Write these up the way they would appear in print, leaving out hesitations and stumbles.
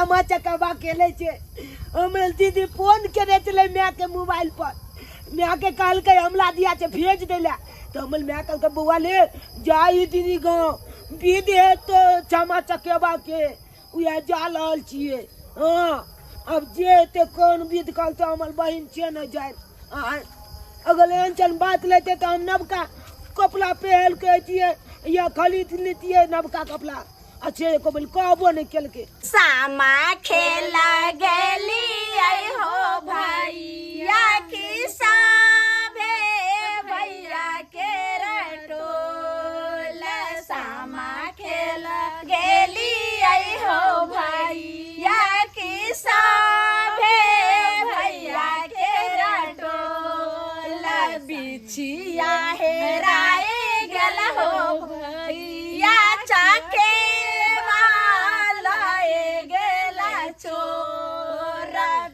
सामा चकेबा खेले छे। हमर दीदी फोन करे चले मैं के मोबाइल पर, मैं के कहल के हमला दिया छे भेज देला। तो हमर मैं कहल के बउआ ले जाई दीदी गांव विधे तो सामा चकेबा के उया जा रहल छिए। हां अब जे ते कोन विध कहल तो हमर बहिन छे न जाए। अगर एहन बात लेते तो हम नबका कपड़ा पहन के छिए या खरीद लेतिए नबका कपड़ा। अच्छे को बोल कहबो नहीं केल के सामा खेला गेली आई हो भैया की साभे भैया के रटोल। सामा खेला गेली आई हो भैया की साभे भैया के रटोल। बिछिया हेराए गेल हो भैया चाके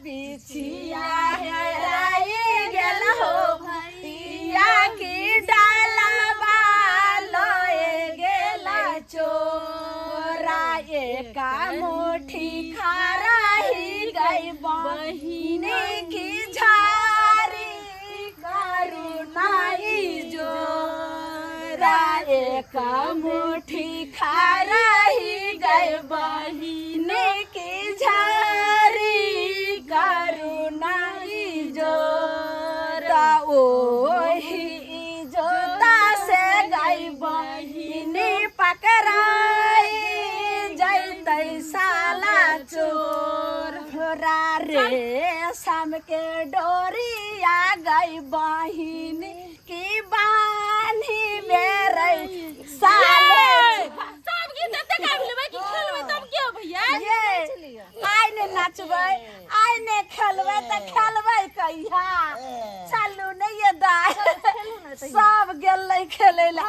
बिछिया हेराए गेल हो भैया की डालबा लए गेला चोरा। एका मुट्ठी खाराही गई बहिन की झारी करुणाई जोरा। एका मुट्ठी खाराही गई बहिन की झारी करुणाई जोरा। ओही जोता से गई बहिनी पकड़ाई जैतै साला चोर। रे शाम के डोरिया गई बहिनी की बानी मेरे साले। सब गीत तक गाबि लेबै कि खेलबै तब की हो भैया? ये आइ ने नाचबै आइ ने खेलबै त खेलबै कहिया? चलू ने ये दाय सब गेलै खेलै ला।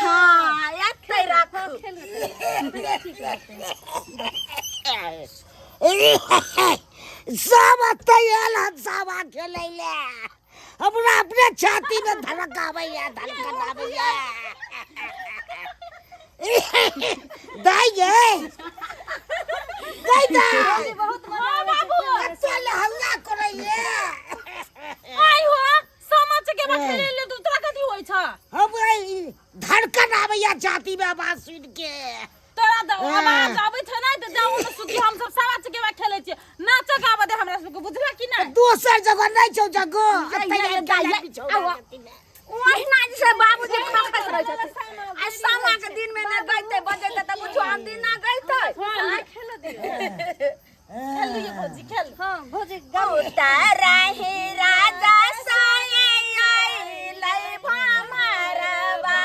हां एतै राखू सब तैयार हम सामा खेलै ले। हमरा अपने छाती में धड़कावैया धड़कनावैया। दाई ये दाई दाई बहुत बाबू चल हल्ला करैये। आई हो सामा चकेबा खेले ले तू तोरा कथि होय छ? हम धड़कन आवैया छाती में आवाज सुन के। तोरा आवाज आबै छ नै त जाऊ न सुखी हम सब सामा चकेबा खेलै छी। नाच गाबा दे हमरा सबके बुझला कि नै? दोसर जगह नै छौ जगह ओहिना जे बाबूजी खपत रहै छथिन। आ सामा के दिन में न गइते बजेते त बुझो हम दिन ना गइते। हां खेल दे खेल दिए भौजी खेल। हां भौजी गाओ तारा हे राजा साए आई लै भमरवा।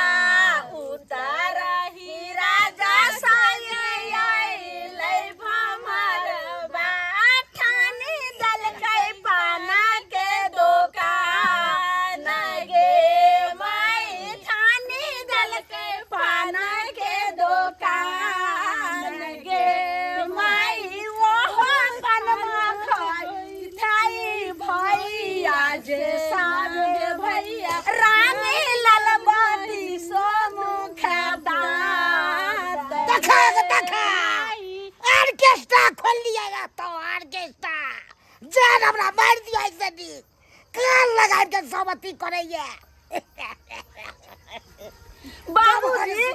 उतारा ही राजा साए आई लै भमरवा। ठानी दल कै पाना के दुकान गे माई। ठानी दल कै पाना के दुकान गे माई। वो कनमा खाई थाई भैया जे सागे भैया रानी ललबती सो मुख दात। देखा देखा ऑर्केस्ट्रा खोल लिया तो ऑर्केस्ट्रा जान हमरा मार दिया ऐसे दी कान लगा के समति करैया। बाबूजी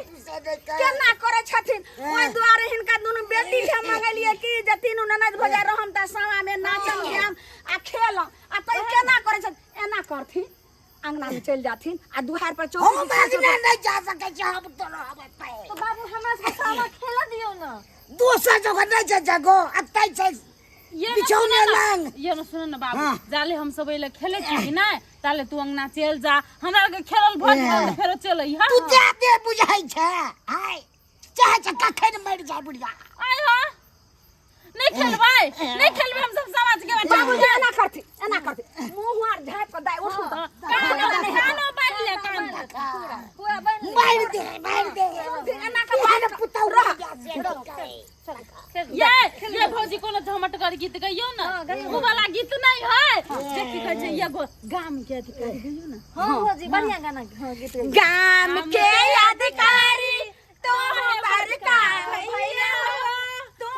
केना करे छथिन? ओइ दुआरे हिनका दुनु बेटी के मंगलिए कि जे तीनू ननद भजा रहम त सामा में नाचम गाम आ खेलम। आ तै केना करे छथिन? एना करथिन अंगना में चल जाथिन आ दुहार पर चौकी हम अंगना नहीं जा सके छी। हम तो रहबे पे तो बाबू हमरा से सामा खेल दियो न। दोसर जगह नहीं छै जगह अतै छै बिछौने लंग। ये न सुन न बाबू जाले हम सब एले खेले छी कि नै ताले तू अंगना चल जा। हमरा के खेलल भज गेल फेरो चलै हां। तू जाते बुझाई छै हाय चाहे छ कखन मर जा बुढ़िया। आय हो नहीं खेलबै हम सब समाज के बाबूजी एना करथिन मुंह हार झाप के दाई उठू त कानो बांध ले कान पूरा बन मार दे एना के बाहर पुतौ रह ये भौजी कोनो झमटगर गीत गइयो न। उ वाला गीत नहीं है जे की कहै छै ये गाम के अधिकारी गइयो न। हां भौजी बढ़िया गाना गीत गाम के अधिकारी तो बड़का भैया तू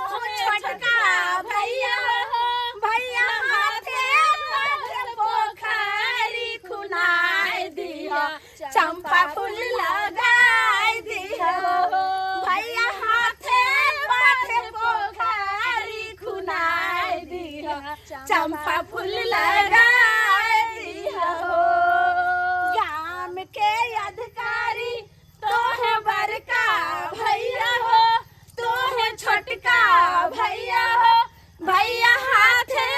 चंपा फूल लगाए दिया हो गाम के अधिकारी तो है बड़का भैया हो तो है छोटका भैया हो भैया हाथे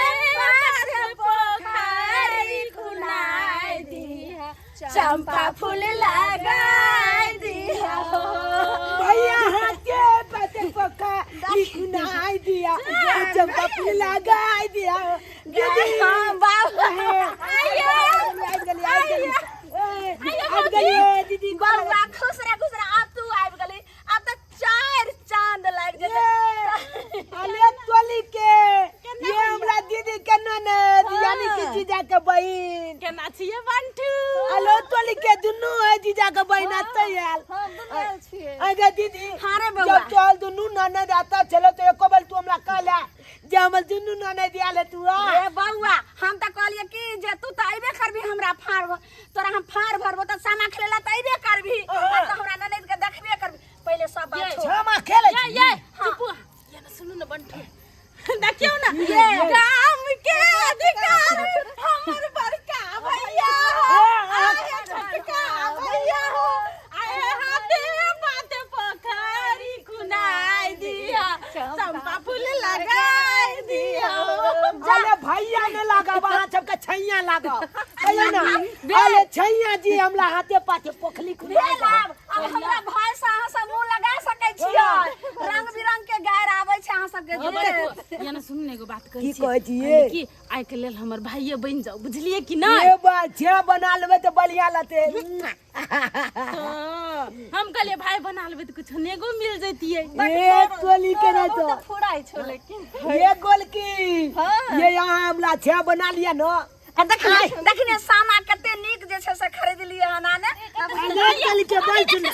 पोखरी खुनाए दिया चंपा फूल लगाए दिया हो भैया हाथे पाते पका लिखनाई दिया चंपा फूल लगाई दिया दीदी हाँ बाबा दीदी बाबा खुश रहा अब तू आबि गली अब तक 4 चांद लग जेते अले तोली के ये हमरा दीदी के ननद यानी कि जीजा के बहन केना छियै बंटू अलो तोली के दुनू है जीजा के बहन आते यार अगे दीदी हाँ रे बउआ। जब चल दुनू ननद आता चलो तो एको बार तू हमरा कहला जे हमर दुनू ननद आले तू आ ए बउआ हम त कहलिए कि जे तू त आइबे करबी हमरा फाड़ तोरा हम फाड़ भरबो त सामा खेलेला त आइबे करबी आ त हमरा ननद के देखबे करबी पहिले सब बात छोड़ छमा खेले ये चुप ये ना सुनू ना बंटू देखियो ना ये गाम के अधिकारी हमर बड़का भैया हो आए छोटका भैया हो आए हाथे पाते पोखरी खुनाई दिया चंपा फूल लगाई दिया अरे भैया ने लगा वहां सबके छैया लगा कहियो ना अरे छैया जी हमरा हाथे पाथे पोखली खुले बेलाब अब हमरा भाई से अहाँ सब मुंह लगा सकै छियै रंग बिरंग के गायर आबै छै अहाँ सब के जुटे ये ना सुनू ने एगो बात कहै की छी कहै छियै कि आइ के लेल हमर भाइये बनि जाओ बुझलियै कि नहीं ये बात जे बना लेबे तो बढ़िया लते हम कहलिए भाई बना लेबे तो कुछ नेगो मिल जैतिए ये टोली के नहीं तो फुराई छो लेकिन ये गोल की ये यहाँ हमला छे बना लिया ना देखने सामा कते नीक जे छै से खरीद लिया हना ने ये टोली के बैठ ना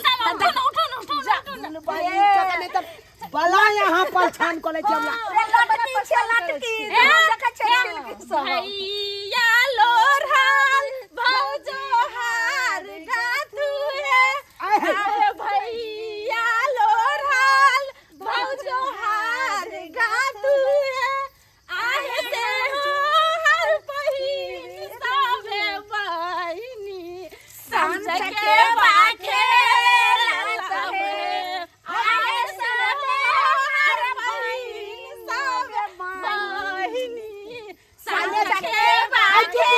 बला यहाँ पर छान को ले चला लटकी छै लटकी देखै छै छिलकी सब भैया लोरहाल भौजो हार गाथू है आए भैया लोरहाल भौजो हार गाथू है आए से हो हर पहिन सबे बहिनी समझ के बाखे सबे आए से हो हर पहिन सबे बहिनी समझ के बाखे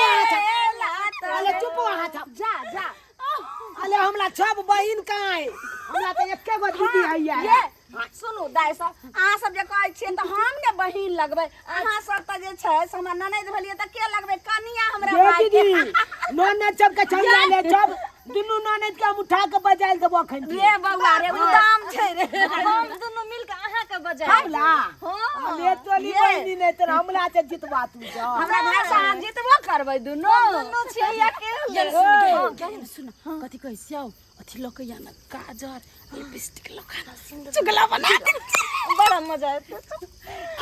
अरे चुप वहाँ था जा अरे हमला छब बहिन कहाँ है हमरा तो एके गो दीदी है ये यार सुनू दाई सब अहाँ सब जे कहै छियै त हम ने बहिन लगबै अहाँ सब त जे छै से हमरा ननद भेलियै त के लगबै कनिया हमरा ये भाई के दीदी ननद सब के छैया ले छब दुनू ननद के हम उठा के बजाइल देबो अखन रे बउआ रे उदाम छै रे हम दुनू मिल के अहाँ के बजाय हमला अरे तोली बहिनी नहीं तो हमला से जितवा तू जा हमरा भाई से अहाँ जितबो करबै दुनू छियै ये अकेले सुन कथी कहै छियौ अथी लके या ना गाजर लिपस्टिक लगा चुगला बना दे बड़ा मजा आएत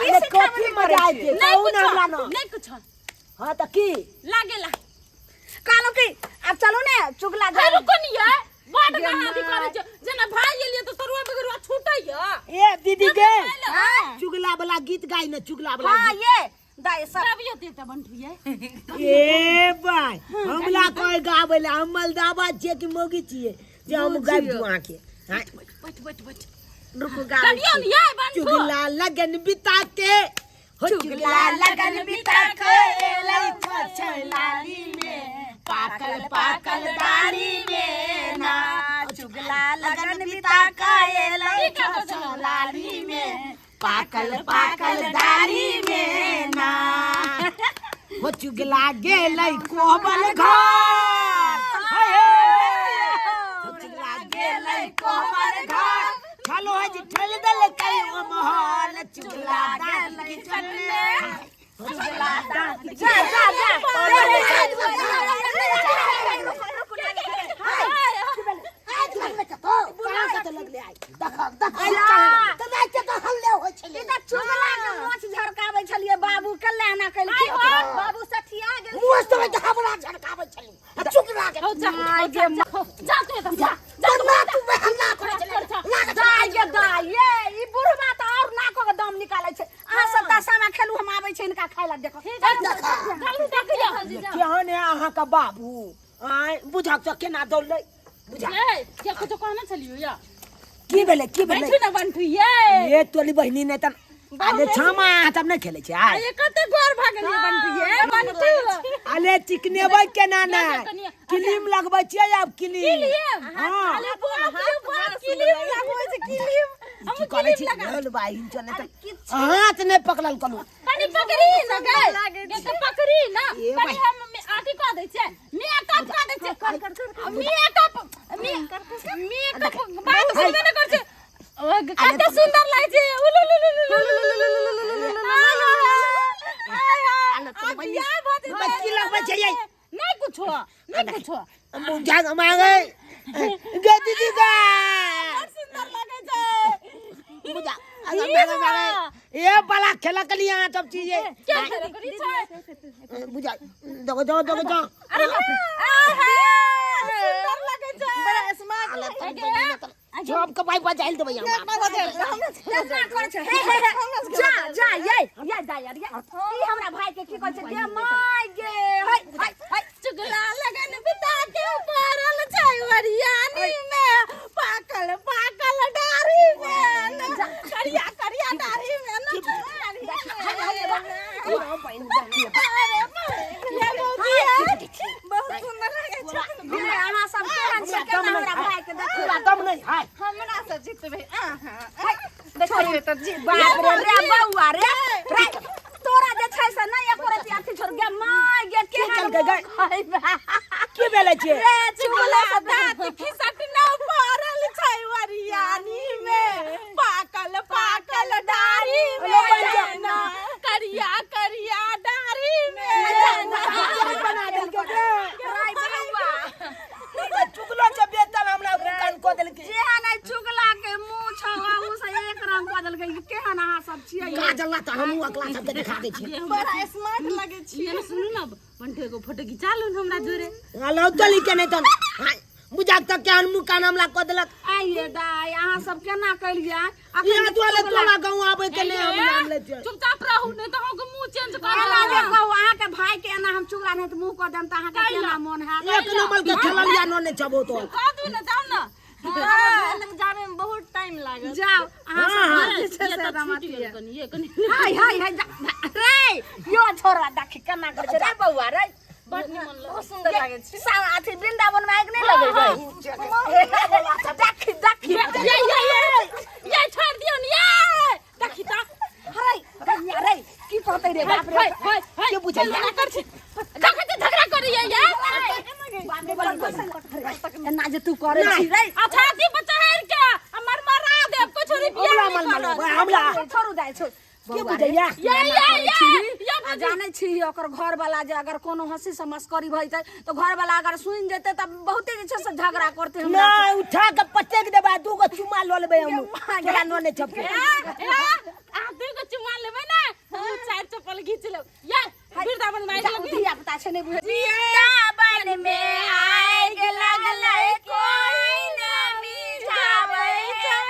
अरे कॉफी मजा आइते नहीं कहू ना हमरा ना नहीं कुछ हां त की लागेला कालो की अब चलो ने चुगला जा अरे कोनी है बड गहाती करे छ जना भाई एलिए तो तरुआ बगरुआ छूटै ए दीदी के चुगला वाला गीत गाई ना चुगला वाला हां ये दाई सब सब ये त बंटुए ए भाई हमला कोई गावेला हम मलदाबा छे कि मोगी छिए जे हम गाब दू आके हां बैठ रुको गा करियो ये बंटू चुगला लगन बिता के हो चुगला लगन बिता के लई छछलाली में पाकल दाढ़ी में ना चुगला लगन बिता के लई छछलाली में पाकल दाढ़ी में ना हो चुगला गेलै कोबल घर हो चुगला गेलै कोबल घर चलो है जी ठल दल कई ओ महल चुगला दाल की चलने हो चुगला दाल जा कहां से लगले आई देख हल्ले हो छले चुगला के मोछ झड़काबै छलिए बाबू कल्ला ना कल की बाबू सठिया गेल मुस्त में हमरा झड़काबै छली चुगला के जा तू जा ना तू हल्ला करे छले दाई ये ई बुढ़वा त और नाको के दम निकालै छै अहाँ सब दशामा खेलू हम आबै छै इनका खाय ला देखो जल्दी देखियो केहन है अहाँ का बाबू आय बुझा के केना दौड़ले बुझा ये क्या कुछ कहना चलियो या की भेले बैठू ना बंठू ये ये तोली बहिनी ने त अले छमा तब नहीं खेले छै आय ये कते गोर भागल ये बंठू ये बंठू अले चिकनेबै केना ना क्रीम लगबै छियै अब क्रीम हां अरे बाप किलिम लगबै छै किलिम हम कहले छी बोल भाई चले त हाथ ने पकड़ल कलू पानी पकड़ी ना गए ये तो पकड़ी ना पानी हम आटी का दै छै मेकअप का दै छै मेकअप बात सुनबे न कर छै कते सुंदर लागे छै की लगबै छै ये नहीं कुछो बुझा मांगे गे दीदी का सुंदर लागे छै बुझा अगर मांगे ये बड़ा खेला के लिए सब चीज क्या करी छै बुझा दो अरे सुंदर लागे छै बड़ा स्मार्ट जॉब का भाई बजाइल देबै जा ये दा यार ई हमरा भाई के की कहै छै गे माय गे हाय चुगला लगन बिता के पारल छै वरियानी में पाकल डारी में करिया डारी में न बहुत सुंदर लागे छै अहाँ सब केहन छी केना हमरा भाई के देखू तब नहीं हाय हमरा से जीतबे देखो त जी बाप रे बौआ रे तोरा जे छै से नहीं एको रति अथी छोड़ गे माय गे केहन गए की भेले छै रे चुगला दांत खिसट न पारल छै वरियानी में पाकल डारी में ना करिया डारी में बना देल के राय बौआ चुगलो से बेतन हमरा कान को देल के जे नहीं चुगला के मुंह छवा उ से एक रंग बदल गई केहन अहाँ सब छियै काजल त हमहु अकला सब के दिखा दै छी बड़ा स्मार्ट लागे छी ये सुनू ना बंठे को फोटो खिचा लो हमरा जोरे लौ चली के नहीं तन हाय बुझा तक केहन मुंह कान हमला को देलक आइए दाई अहाँ सब केना करिया ये तोले तोला गांव आबै के नहीं हम नाम ले छै चुपचाप रहू नहीं तो हम मुंह चेंज कर एना जे कहू अहाँ के भाई के एना हम चुगला नहीं त मुंह क देम त अहाँ के केना मन है एक नंबर के खेललिया न ने छबो तो कह दू ना जाओ ना जाने में बहुत टाइम लागल जाओ अहाँ सब ये से तो दामात छूट गेल कनी ये कनी हाय रे यो छोरा देखि केना कर छै रे बौआ रे बड़ निमन लगे सुंदर लागे छै सा अथी वृंदावन में आग नहीं लगे देखि ये छोड़ दियो न ये देखि ता रे की कहते रे बाप रे के बुझल ना कर छी देखि त झगड़ा करी ये एना जे तू करे छी रे अच्छा ती बच्चा है क्या हमर मरा दे कुछ रुपया हमला छोड़ू दाई छोड़ के बुझैया ये जाने छी ओकर घर वाला जे अगर कोनो हंसी से मस्करी भई जाय तो घर वाला अगर सुन जेते त बहुते जे छै से झगड़ा करते हम ना उठा के पटक देबा दू गो चुमा ल लेबै हम तोरा न ने छपके आ दू को चुमा लेबै ना हम चार चप्पल घीच लेब ये वृंदावन में आइ धिया पुता छै नहीं बुझे वृंदावन में आइ लगलै कोई ना मिठाबै छै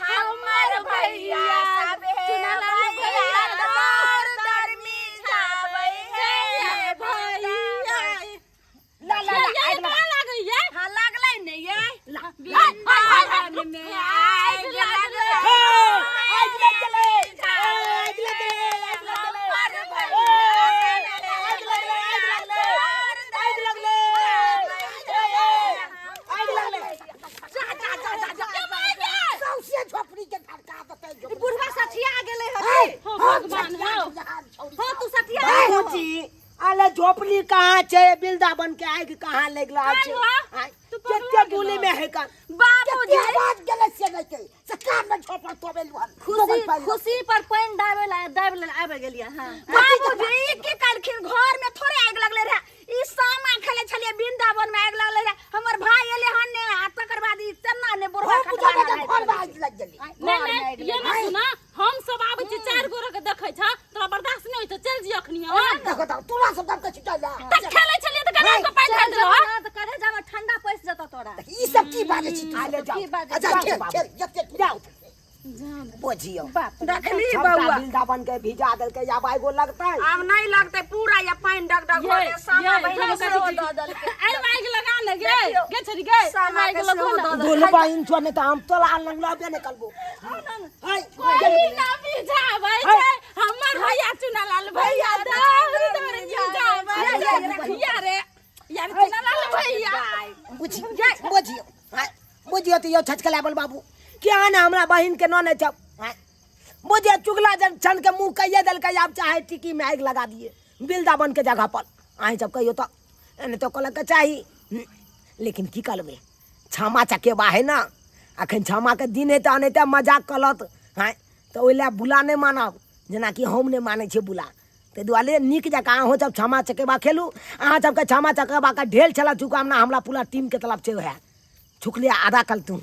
हमर भैया सबे भैया दर मिठाबै छै भैया ला ये कहां लागै ये हां लागलै ने ये वृंदावन में आइ लगलै आज ले चले बुढ़वा सठिया गेलै हरे भगवान हो तू सठिया अले झोपड़ी कहाँ छै वृंदावन के आग कहाँ लगला छै केते बोली में है का बाबूजी आवाज गेले से नहीं के सरकार में झोपड़ तोबेल खुशी पर पानी दाबे आबे गेलिए हां बाबूजी की कहलखिन घर में थोड़े आग लगले रहे ई सामा खेले छलिए वृंदावन में आग लगले रहे हमर भाई एले हन ने आ तकर बाद ई तेना ने बुढ़वा खटवा लग गेली नहीं ये ना सुना हम सब आबै छी चार गोरा के देखै छ तोरा बर्दाश्त नहीं होय त चल जी अखनी देखो त तोरा सब दब के छिटला त खेलै छलिए त गला के पाइन खा देलो त करे जाबे ठंडा पैस जता तोरा ई सब की बाजे छी आले जाओ अच्छा खेल जते जाओ बुझियो देखली बौआ बन के भिजा देलकै या एगो लगतै अब नहीं लगते पूरा ये पानी डग डग होले सामा बहिन से हो द दलके आई माइक लगा ले गे छरी गे माइक लगो ना गोल बाइन छो ने त हम तो लाल लंगलाबे निकलबो हाय कोई ना भिजा भाई छै हमर भैया चुनालाल भैया दौड़ दौड़ भिजा भाई यार चुनालाल भैया बुझियो बुझियो तो यो छचकला बोल बाबू क्या ना हमरा बहिन के न छप बुझियो चुगला जन छन के मुंह कहिए देलकै आप चाहे टिकी में आग लगा दिए बिल्दा बन के जगह पर आई जब कहियो तो एने तो कहलक के चाही लेकिन की करबे क्षमा चकेबा है ना अखन क्षमा के दिन है तो अनैते मजाक कलत हैं तो ओइला बुला नहीं मानब जेना कि हम नहीं मानै छी बुला ते दुआरे नीक जकाँ अहाँ सब क्षमा चकेबा खेलू अहाँ सबके क्षमा चकेबा का ढेल चला चुका ना हमरा पूरा टीम के तरफ से है छुकलिया आधा कल तू